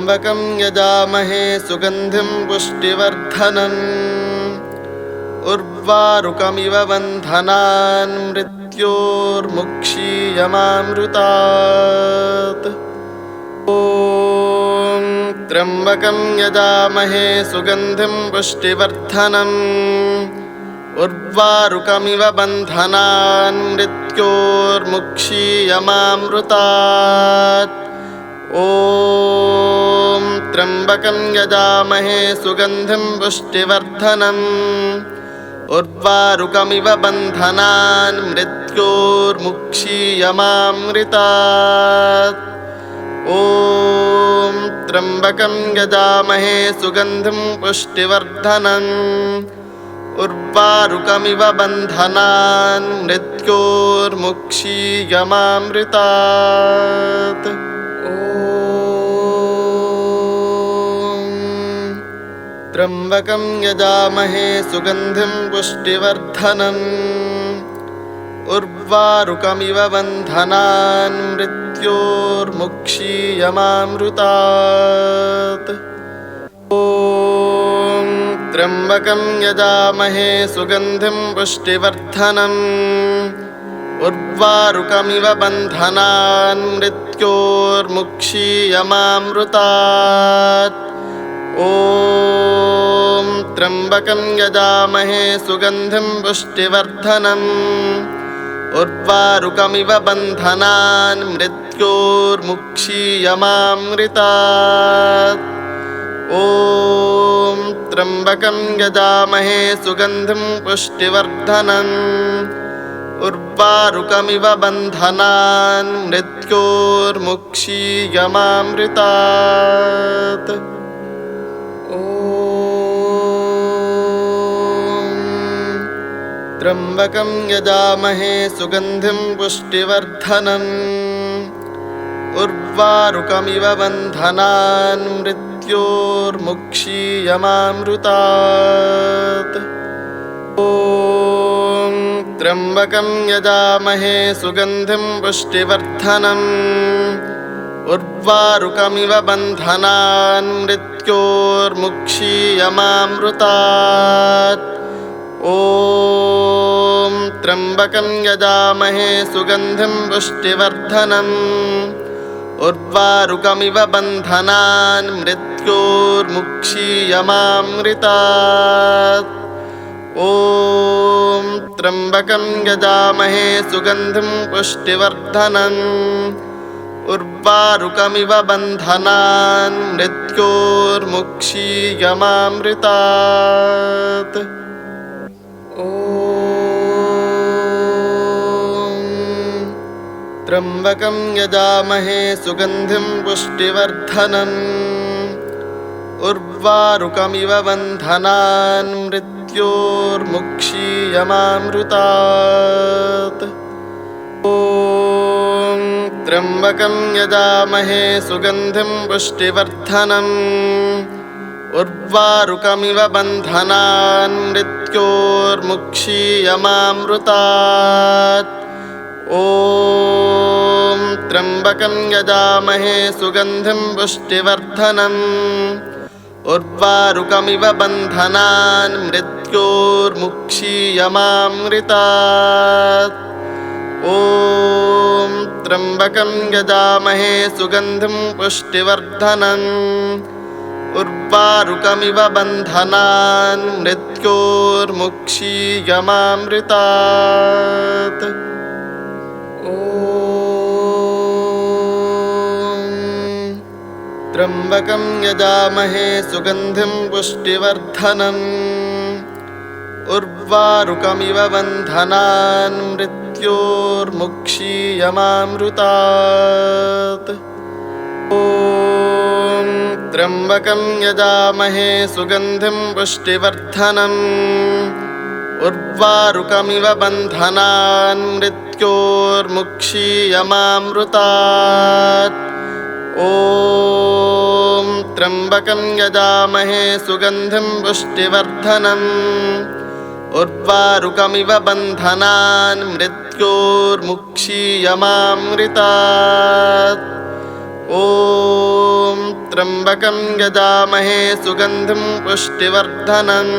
त्र्यम्बकं यजामहे सुगन्धिं पुष्टिवर्धनम् उर्वारुकमिव बन्धनान् मृत्योर्मुक्षीयमामृतात्। ॐ त्र्यम्बकं यजामहे सुगन्धिं पुष्टिवर्धनम् उर्वारुकमिव बन्धनान् मृत्योर्मुक्षीयमामृतात्। ॐ त्र्यम्बकं यजामहे सुगन्धिं पुष्टिवर्धनम् उर्वारुकमिव बन्धनान् मृत्योर्मुक्षीयमामृतात्। ॐ त्र्यम्बकं यजामहे सुगन्धिं पुष्टिवर्धनम् उर्वारुकमिव बन्धनान् मृत्योर्मुक्षीयमामृतात्। त्र्यम्बकं यजामहे सुगन्धिं पुष्टिवर्धनम् उर्वारुकमिव बन्धनान् मृत्योर्मुक्षीयमामृतात्। ॐ त्र्यम्बकं यजामहे सुगन्धिं पुष्टिवर्धनम् उर्वारुकमिव बन्धनान् मृत्योर्मुक्षीयमामृतात्। ॐ त्र्यम्बकं यजामहे सुगन्धिं पुष्टिवर्धनम् उर्वारुकमिव बन्धनान् मृत्योर्मुक्षीयमामृतात्। ॐ त्र्यम्बकं यजामहे सुगन्धिं पुष्टिवर्धनम् उर्वारुकमिव बन्धनान् मृत्योर्मुक्षीयमामृतात्। त्र्यम्बकं यजामहे सुगन्धिं पुष्टिवर्धनम् उर्वारुकमिव बन्धनान् मृत्योर्मुक्षीयमामृतात्। ॐ त्र्यम्बकं यजामहे सुगन्धिं पुष्टिवर्धनम् उर्वारुकमिव बन्धनान् मृत्योर्मुक्षीयमामृतात्। ॐ त्र्यम्बकं यजामहे सुगन्धिं पुष्टिवर्धनम् उर्वारुकमिव बन्धनान् मृत्योर्मुक्षीयमामृतात्। ॐ त्र्यम्बकं यजामहे सुगन्धिं पुष्टिवर्धनम् उर्वारुकमिव बन्धनान् मृत्योर्मुक्षीयमामृतात्। त्र्यम्बकं यजामहे सुगन्धिं पुष्टिवर्धनम् उर्वारुकमिव बन्धनान् मृत्योर्मुक्षीयमामृतात्। ॐ त्र्यम्बकं यजामहे सुगन्धिं पुष्टिवर्धनम् उर्वारुकमिव बन्धनान् मृत्योर्मुक्षीयमामृतात्। ॐ त्र्यम्बकं यजामहे सुगन्धिं पुष्टिवर्धनम् उर्वारुकमिव बन्धनान् मृत्योर्मुक्षीयमामृतात्। ॐ त्र्यम्बकं यजामहे सुगन्धिं पुष्टिवर्धनम् उर्वारुकमिव बन्धनान् मृत्योर्मुक्षीयमामृतात्। त्र्यम्बकं यजामहे सुगन्धिं पुष्टिवर्धनम् उर्वारुकमिव बन्धनान् मृत्योर्मुक्षीयमामृतात्। ॐ त्र्यम्बकं यजामहे सुगन्धिं पुष्टिवर्धनम् उर्वारुकमिव बन्धनान् मृत्योर्मुक्षीयमामृतात्। ॐ त्र्यम्बकं यजामहे सुगन्धिं पुष्टिवर्धनम् उर्वारुकमिव बन्धनान् मृत्योर्मुक्षीयमामृतात्। ॐ त्र्यम्बकं यजामहे सुगन्धिं पुष्टिवर्धनम्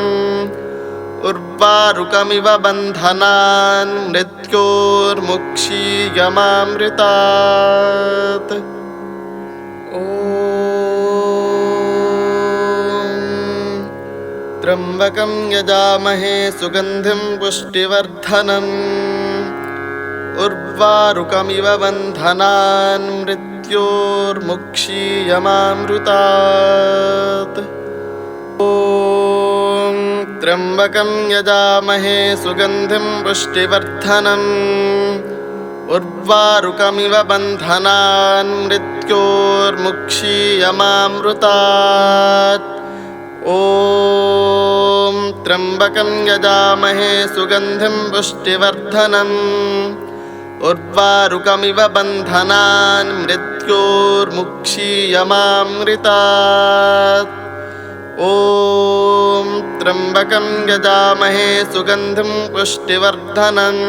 उर्वारुकमिव बन्धनान् मृत्योर्मुक्षीयमामृतात्। त्र्यम्बकं यजामहे सुगन्धिं पुष्टिवर्धनम् उर्वारुकमिव बन्धनान् मृत्योर्मुक्षीयमामृतात्। ॐ त्र्यम्बकं यजामहे सुगन्धिं पुष्टिवर्धनम् उर्वारुकमिव बन्धनान् मृत्योर्मुक्षीयमामृतात्। ॐ त्र्यम्बकं यजामहे सुगन्धिं पुष्टिवर्धनम् उर्वारुकमिव बन्धनान् मृत्योर्मुक्षीयमामृतात्। ॐ त्र्यम्बकं यजामहे सुगन्धिं पुष्टिवर्धनम्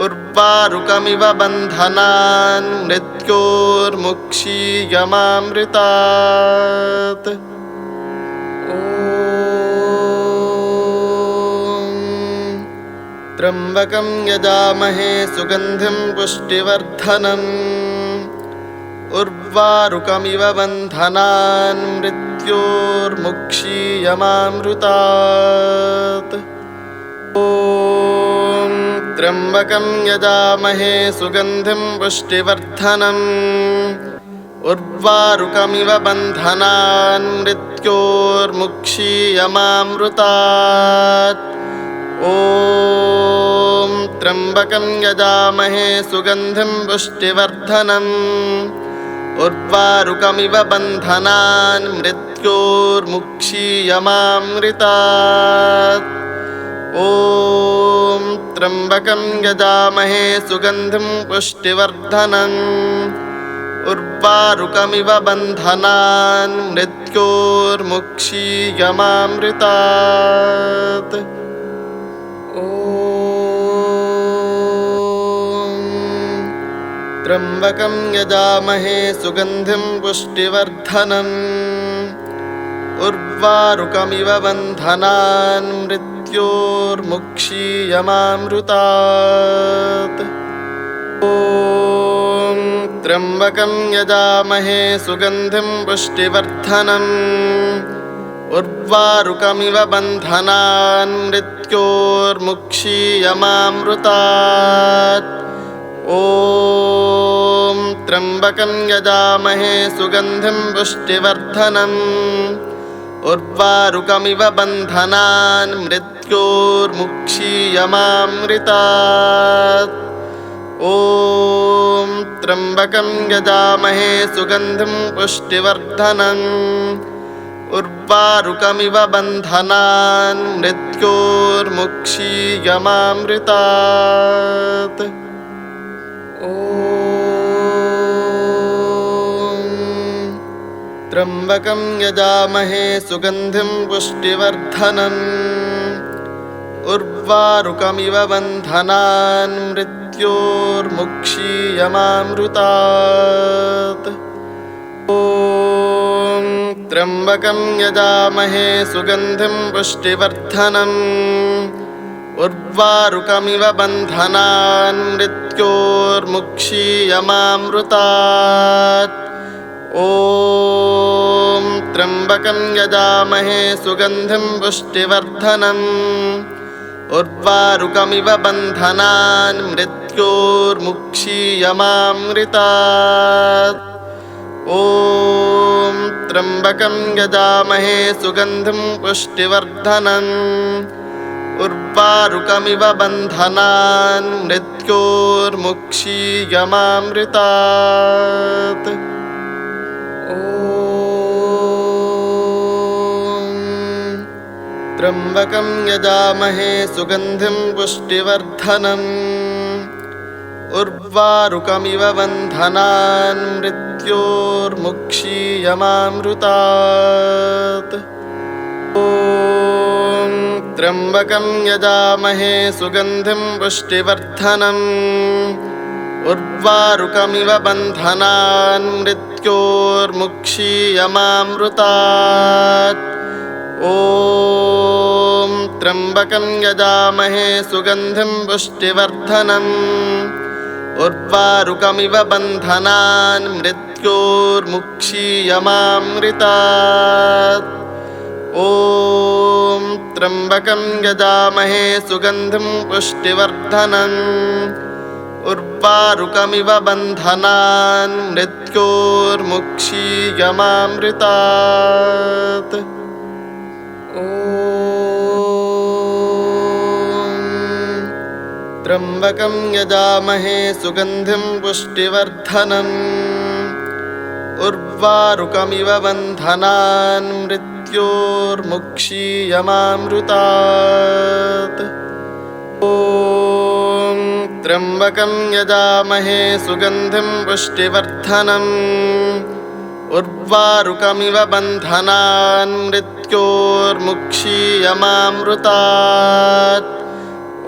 उर्वारुकमिव बन्धनान् मृत्योर्मुक्षीयमामृतात्। त्र्यम्बकं यजामहे सुगन्धिं पुष्टिवर्धनम् उर्वारुकमिव बन्धनान् मृत्योर्मुक्षीयमामृतात्। ॐ त्र्यम्बकं यजामहे सुगन्धिं पुष्टिवर्धनम् उर्वारुकमिव बन्धनान् मृत्योर्मुक्षीयमामृतात्। ॐ त्र्यम्बकं यजामहे सुगन्धिं पुष्टिवर्धनम् उर्वारुकमिव बन्धनान् मृत्योर्मुक्षीयमामृतात्। ॐ त्र्यम्बकं यजामहे सुगन्धिं पुष्टिवर्धनम् उर्वारुकमिव बन्धनान् मृत्योर्मुक्षीयमामृतात्। त्र्यम्बकं यजामहे सुगन्धिं पुष्टिवर्धनम् उर्वारुकमिव बन्धनान् मृत्योर्मुक्षीयमामृतात्। ॐ त्र्यम्बकं यजामहे सुगन्धिं पुष्टिवर्धनम् उर्वारुकमिव बन्धनान् मृत्योर्मुक्षीयमामृतात्। ॐ त्र्यम्बकं यजामहे सुगन्धिं पुष्टिवर्धनम् उर्वारुकमिव बन्धनान् मृत्योर्मुक्षीयमामृतात्। ॐ त्र्यम्बकं यजामहे सुगन्धिं पुष्टिवर्धनम् उर्वारुकमिव बन्धनान् मृत्योर्मुक्षीयमामृतात्। त्र्यम्बकं यजामहे सुगन्धिं पुष्टिवर्धनम् उर्वारुकमिव बन्धनान् मृत्योर्मुक्षीयमामृतात्। ॐ त्र्यम्बकं यजामहे सुगन्धिं पुष्टिवर्धनम् उर्वारुकमिव बन्धनान् मृत्योर्मुक्षीयमामृतात्। ॐ त्र्यम्बकं यजामहे सुगन्धिं पुष्टिवर्धनम् उर्वारुकमिव बन्धनान् मृत्योर्मुक्षीयमामृतात्। ॐ त्र्यम्बकं यजामहे सुगन्धिं पुष्टिवर्धनम् उर्वारुकमिव बन्धनान् मृत्योर्मुक्षीयमामृतात्। त्र्यम्बकं यजामहे सुगन्धिं पुष्टिवर्धनम् उर्वारुकमिव बन्धनान् मृत्योर्मुक्षीयमामृतात्। ॐ त्र्यम्बकं यजामहे सुगन्धिं पुष्टिवर्धनम् उर्वारुकमिव बन्धनान् मृत्योर्मुक्षीयमामृतात्। ॐ त्र्यम्बकं यजामहे सुगन्धिं पुष्टिवर्धनम् उर्वारुकमिव बन्धनान् मृत्योर्मुक्षीयमामृतात्। ॐ त्र्यम्बकं यजामहे सुगन्धिं पुष्टिवर्धनम् उर्वारुकमिव बन्धनान् मृत्योर्मुक्षीयमामृतात्। ॐ त्र्यम्बकं यजामहे सुगन्धिं पुष्टिवर्धनम् उर्वारुकमिव बन्धनान् मृत्योर्मुक्षीयमामृतात्। ॐ त्र्यम्बकं यजामहे सुगन्धिं पुष्टिवर्धनम् उर्वारुकमिव बन्धनान् मृत्योर्मुक्षीयमामृतात्। ॐ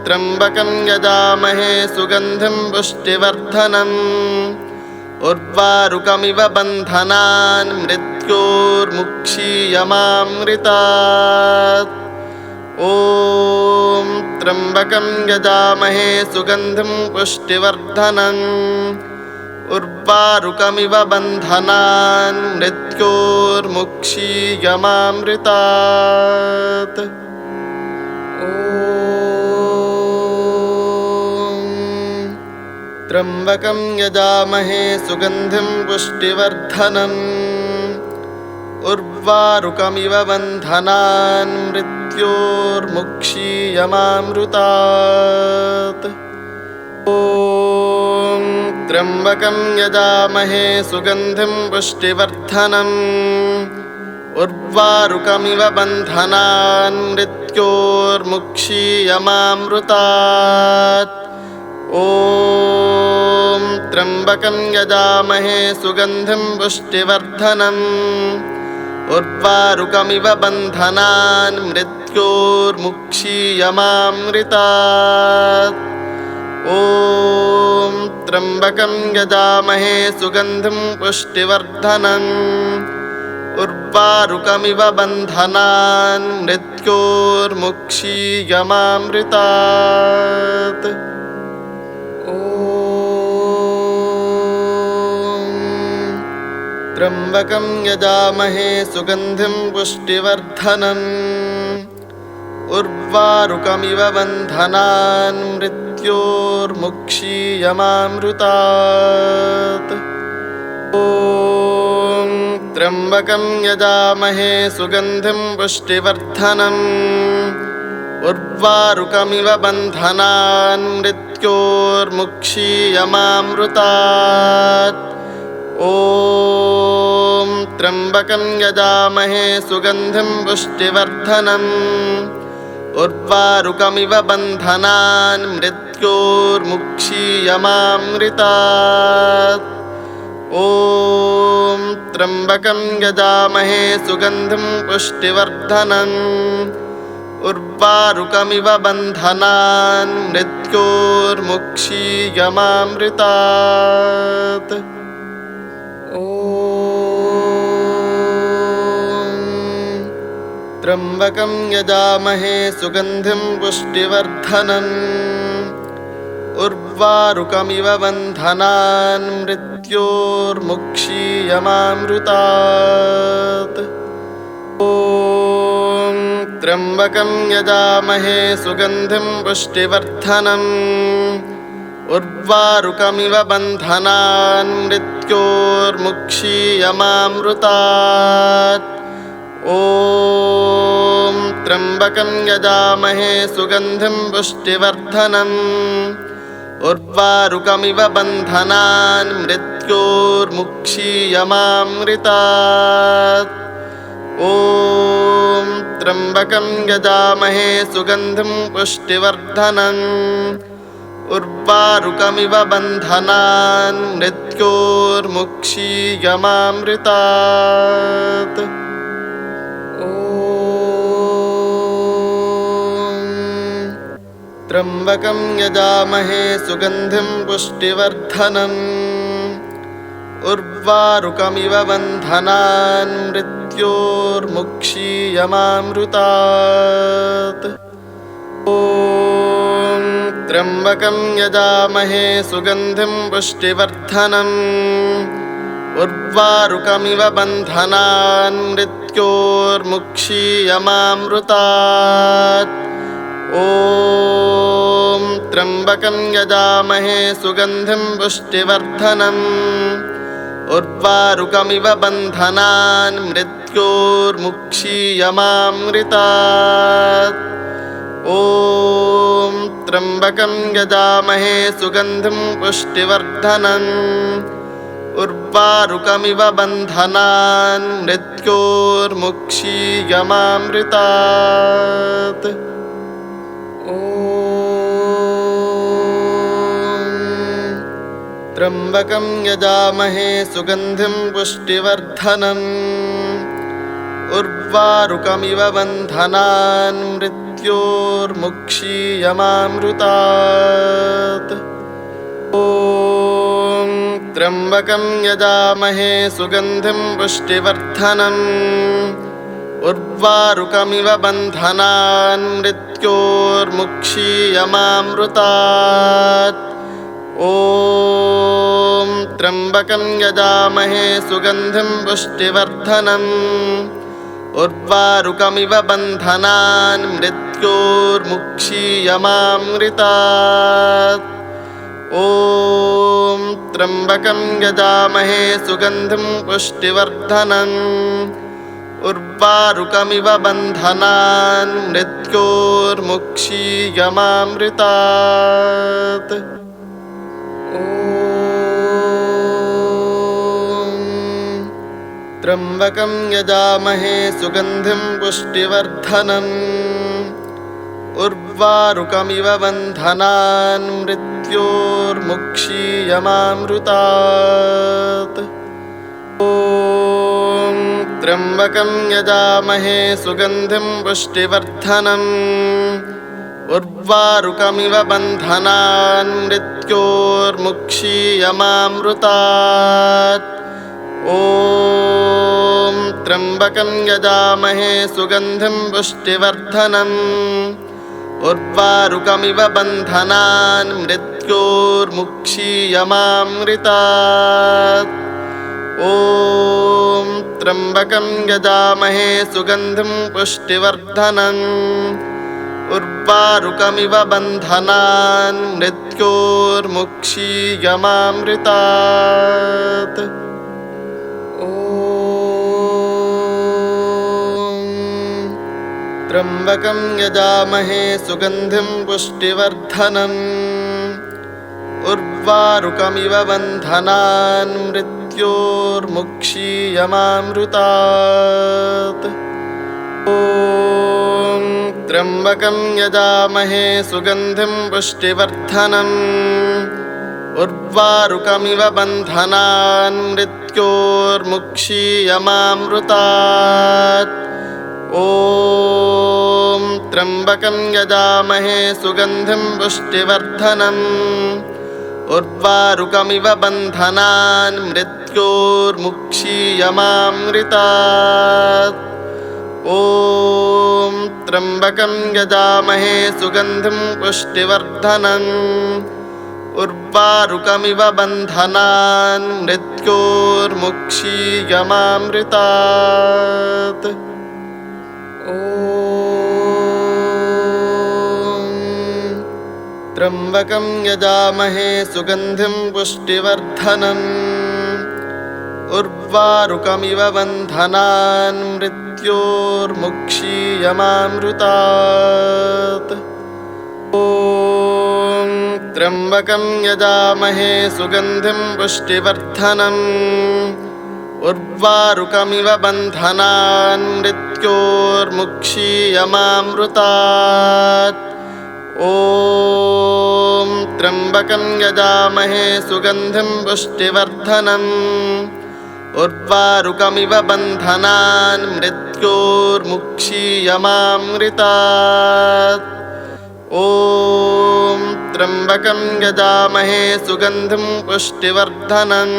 त्र्यम्बकं यजामहे सुगन्धिं पुष्टिवर्धनम् उर्वारुकमिव बन्धनान् मृत्योर्मुक्षीयमामृतात्। ॐ त्र्यम्बकं यजामहे सुगन्धिं पुष्टिवर्धनम् उर्वारुकमिव बन्धनान् मृत्योर्मुक्षीयमामृतात्। ॐ त्र्यम्बकं यजामहे सुगन्धिं पुष्टिवर्धनम् उर्वारुकमिव बन्धनान् मृत्योर्मुक्षीयमामृतात्। ॐ त्र्यम्बकं यजामहे सुगन्धिं पुष्टिवर्धनम् उर्वारुकमिव बन्धनान् मृत्योर्मुक्षीयमामृतात्। ॐ त्र्यम्बकं यजामहे सुगन्धिं पुष्टिवर्धनम् उर्वारुकमिव बन्धनान् मृत्योर्मुक्षीयमामृतात्। ॐ त्र्यम्बकं यजामहे सुगन्धिं पुष्टिवर्धनम् उर्वारुकमिव बन्धनान् मृत्योर्मुक्षीयमामृतात्। ॐ त्र्यम्बकं यजामहे सुगन्धिं पुष्टिवर्धनम् उर्वारुकमिव बन्धनान् मृत्योर्मुक्षीयमामृतात्। ॐ त्र्यम्बकं यजामहे सुगन्धिं पुष्टिवर्धनम् उर्वारुकमिव बन्धनान् मृत्योर्मुक्षीयमामृतात्। ॐ त्र्यम्बकं यजामहे सुगन्धिं पुष्टिवर्धनम् उर्वारुकमिव बन्धनान् मृत्योर्मुक्षीयमामृतात्। ॐ त्र्यम्बकं यजामहे सुगन्धिं पुष्टिवर्धनम् उर्वारुकमिव बन्धनान् मृत्योर्मुक्षीयमामृतात्। ॐ त्र्यम्बकं यजामहे सुगन्धिं पुष्टिवर्धनम् उर्वारुकमिव बन्धनान् मृत्योर्मुक्षीयमामृतात्। ॐ त्र्यम्बकं यजामहे सुगन्धिं पुष्टिवर्धनम् उर्वारुकमिव बन्धनान् मृत्योर्मुक्षीयमामृतात्। ॐ त्र्यम्बकं यजामहे सुगन्धिं पुष्टिवर्धनम् उर्वारुकमिव बन्धनान् मृत्योर्मुक्षीयमामृतात्। ॐ त्र्यम्बकं यजामहे सुगन्धिं पुष्टिवर्धनम् उर्वारुकमिव बन्धनान् मृत्योर्मुक्षीयमामृतात्। ॐ त्र्यम्बकं यजामहे सुगन्धिं पुष्टिवर्धनम् उर्वारुकमिव बन्धनान् मृत्योर्मुक्षीयमामृतात्। ॐ त्र्यम्बकं यजामहे सुगन्धिं पुष्टिवर्धनम् उर्वारुकमिव बन्धनान् मृत्योर्मुक्षीयमामृतात्। ॐ त्र्यम्बकं यजामहे सुगन्धिं पुष्टिवर्धनम् उर्वारुकमिव बन्धनान् मृत्योर्मुक्षीयमामृतात्। ॐ त्र्यम्बकं यजामहे सुगन्धिं पुष्टिवर्धनम् उर्वारुकमिव बन्धनान् मृत्योर्मुक्षीयमामृतात्। ॐ त्र्यम्बकं यजामहे सुगन्धिं पुष्टिवर्धनम् उर्वारुकमिव बन्धनान् मृत्योर्मुक्षीयमामृतात्। ॐ त्र्यम्बकं यजामहे सुगन्धिं पुष्टिवर्धनम् उर्वारुकमिव बन्धनान् मृत्योर्मुक्षीयमामृतात्। ॐ त्र्यम्बकं यजामहे सुगन्धिं पुष्टिवर्धनम् उर्वारुकमिव बन्धनान् मृत्योर्मुक्षीयमामृतात्। ॐ त्र्यम्बकं यजामहे सुगन्धिं पुष्टिवर्धनम् उर्वारुकमिव बन्धनान् मृत्योर्मुक्षीयमामृतात्। ॐ त्र्यम्बकं यजामहे सुगन्धिं पुष्टिवर्धनम् उर्वारुकमिव बन्धनान् मृत्योर्मुक्षीयमामृतात्। ॐ त्र्यम्बकं यजामहे सुगन्धिं पुष्टिवर्धनम् उर्वारुकमिव बन्धनान् मृत्योर्मुक्षीयमामृतात्। ॐ त्र्यम्बकं यजामहे सुगन्धिं पुष्टिवर्धनम् उर्वारुकमिव बन्धनान् मृत्योर्मुक्षीयमामृतात्। ॐ त्र्यम्बकं यजामहे सुगन्धिं पुष्टिवर्धनम् उर्वारुकमिव बन्धनान् मृत्योर्मुक्षीयमामृतात्। ॐ त्र्यम्बकं यजामहे सुगन्धिं पुष्टिवर्धनम् उर्वारुकमिव बन्धनान् मृत्योर्मुक्षीयमामृतात्। ॐ त्र्यम्बकं यजामहे सुगन्धिं पुष्टिवर्धनम् उर्वारुकमिव बन्धनान् मृत्योर्मुक्षीयमामृतात्। ॐ त्र्यम्बकं यजामहे सुगन्धिं पुष्टिवर्धनम् उर्वारुकमिव बन्धनान् मृत्योर्मुक्षीयमामृतात्। ॐ त्र्यम्बकं यजामहे सुगन्धिं पुष्टिवर्धनम् उर्वारुकमिव बन्धनान् मृत्योर्मुक्षीयमामृतात्। ॐ त्र्यम्बकं यजामहे सुगन्धिं पुष्टिवर्धनम् उर्वारुकमिव बन्धनान् मृत्योर्मुक्षीयमामृतात्। ॐ त्र्यम्बकं यजामहे सुगन्धिं पुष्टिवर्धनम् उर्वारुकमिव बन्धनान् मृत्योर्मुक्षीयमामृतात्। ॐ त्र्यम्बकं यजामहे सुगन्धिं पुष्टिवर्धनम् उर्वारुकमिव बन्धनान् मृत्योर्मुक्षीयमामृतात्। ॐ त्र्यम्बकं यजामहे सुगन्धिं पुष्टिवर्धनम्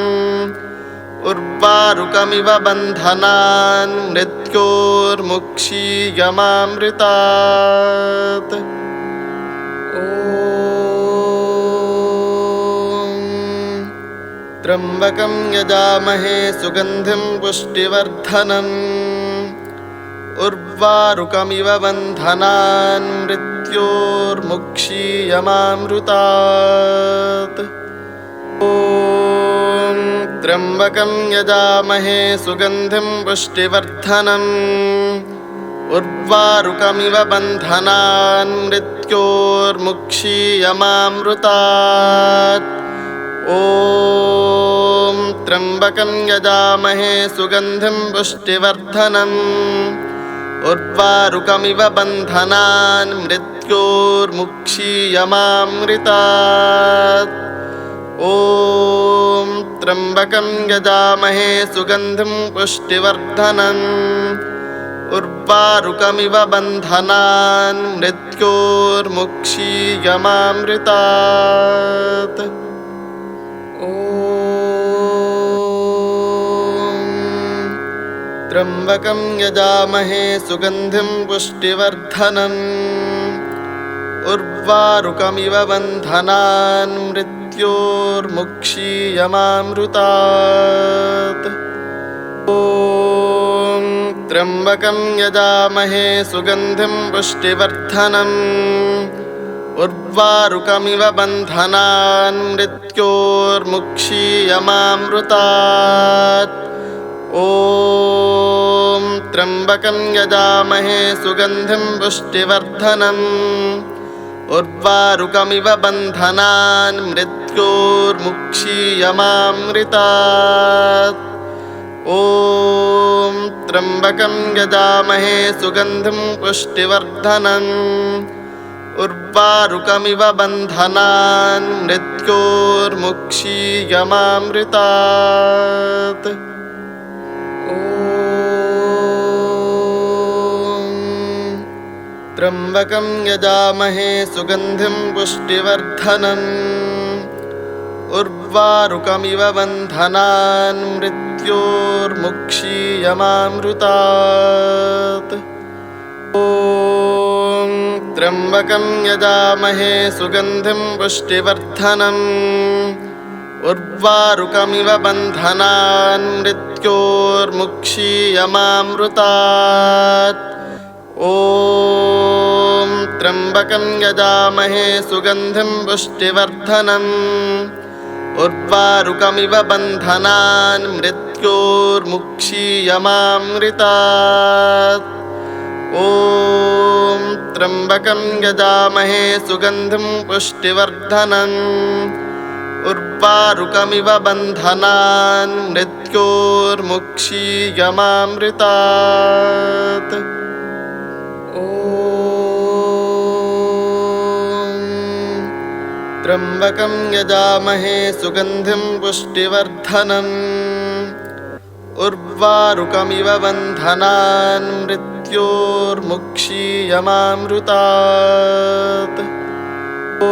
उर्वारुकमिव बन्धनान् मृत्योर्मुक्षीयमामृतात्। ॐ त्र्यम्बकं यजामहे सुगन्धिं पुष्टिवर्धनम् उर्वारुकमिव बन्धनान् मृत्योर्मुक्षीयमामृतात्। ॐ त्र्यम्बकं यजामहे सुगन्धिं पुष्टिवर्धनम् उर्वारुकमिव बन्धनान् मृत्योर्मुक्षीयमामृतात्। ॐ त्र्यम्बकं यजामहे सुगन्धिं पुष्टिवर्धनम् उर्वारुकमिव बन्धनान् मृत्योर्मुक्षीयमामृतात्। ॐ त्र्यम्बकं यजामहे सुगन्धिं पुष्टिवर्धनम् उर्वारुकमिव बन्धनान् मृत्योर्मुक्षीयमामृतात्। त्र्यम्बकं यजामहे सुगन्धिं पुष्टिवर्धनम् उर्वारुकमिव बन्धनान् मृत्योर्मुक्षीयमामृतात्। ॐ त्र्यम्बकं यजामहे सुगन्धिं पुष्टिवर्धनम् उर्वारुकमिव बन्धनान् मृत्योर्मुक्षीयमामृतात्। ॐ त्र्यम्बकं यजामहे सुगन्धिं पुष्टिवर्धनम् उर्वारुकमिव बन्धनान् मृत्योर्मुक्षीयमामृतात्। ॐ त्र्यम्बकं यजामहे सुगन्धिं पुष्टिवर्धनम् उर्वारुकमिव बन्धनान् मृत्योर्मुक्षीयमामृतात्। त्र्यम्बकं यजामहे सुगन्धिं पुष्टिवर्धनम् उर्वारुकमिव बन्धनान् मृत्योर्मुक्षीयमामृतात्। ॐ त्र्यम्बकं यजामहे सुगन्धिं पुष्टिवर्धनम् उर्वारुकमिव बन्धनान् मृत्योर्मुक्षीयमामृतात्। ॐ त्र्यम्बकं यजामहे सुगन्धिं पुष्टिवर्धनम् उर्वारुकमिव बन्धनान् मृत्योर्मुक्षीयमामृतात्। ॐ त्र्यम्बकं यजामहे सुगन्धिं पुष्टिवर्धनम् उर्वारुकमिव बन्धनान् मृत्योर्मुक्षीयमामृतात्। ॐ त्र्यम्बकं यजामहे सुगन्धिं पुष्टिवर्धनम् उर्वारुकमिव बन्धनान् मृत्योर्मुक्षीयमामृतात्। ॐ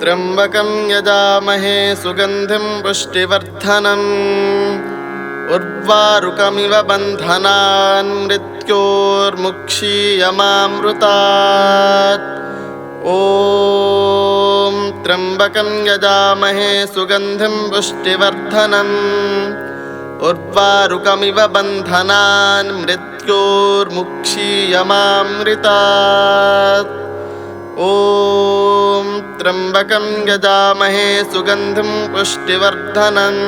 त्र्यम्बकं यजामहे सुगन्धिं पुष्टिवर्धनम् उर्वारुकमिव बन्धनान् मृत्योर्मुक्षीयमामृतात्। ॐ त्र्यम्बकं यजामहे सुगन्धिं पुष्टिवर्धनम् उर्वारुकमिव बन्धनान् मृत्योर्मुक्षीयमामृतात्। ॐ त्र्यम्बकं यजामहे सुगन्धिं पुष्टिवर्धनम्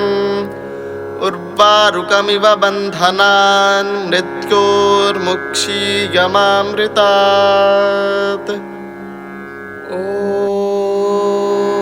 उर्वारुकमिव बन्धनान् मृत्योर्मुक्षीयमामृतात्।